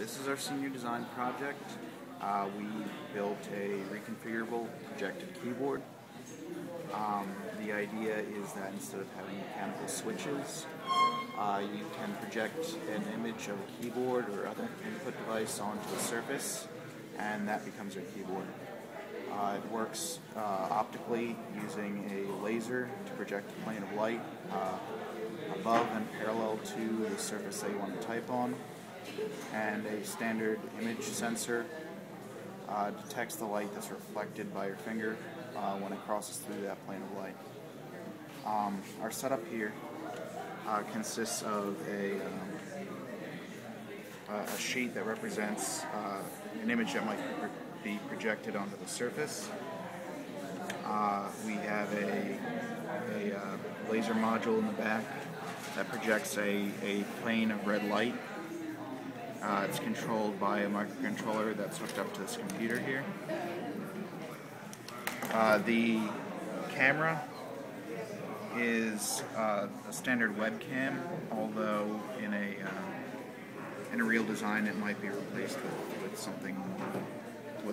This is our senior design project. We built a reconfigurable projected keyboard. The idea is that instead of having mechanical switches, you can project an image of a keyboard or other input device onto the surface, and that becomes your keyboard. It works optically using a laser to project a plane of light above and parallel to the surface that you want to type on, and a standard image sensor detects the light that's reflected by your finger when it crosses through that plane of light. Our setup here consists of a sheet that represents an image that might be projected onto the surface. We have a laser module in the back that projects a plane of red light. It's controlled by a microcontroller that's hooked up to this computer here. The camera is a standard webcam, although in a real design it might be replaced with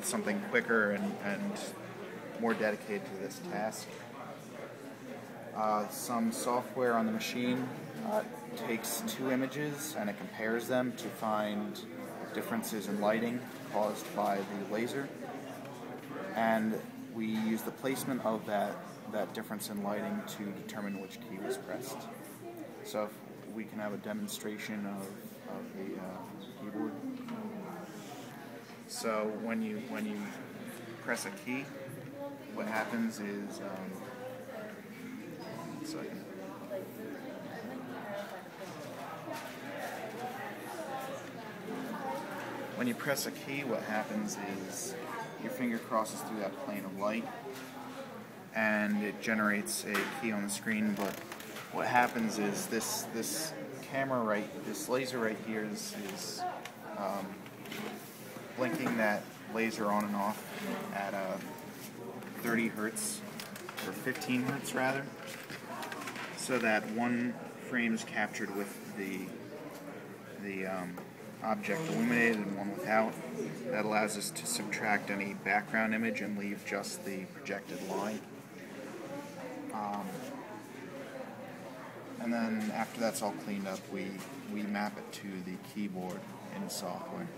something quicker and more dedicated to this task. Some software on the machine takes two images and it compares them to find differences in lighting caused by the laser, and we use the placement of that difference in lighting to determine which key was pressed. So if we can have a demonstration of the keyboard. So when you press a key, what happens is one second. When you press a key, what happens is your finger crosses through that plane of light and it generates a key on the screen, but what happens is this laser right here is blinking that laser on and off at 30 hertz, or 15 hertz rather, so that one frame is captured with the object illuminated and one without. That allows us to subtract any background image and leave just the projected line. And then after that's all cleaned up, we map it to the keyboard in software.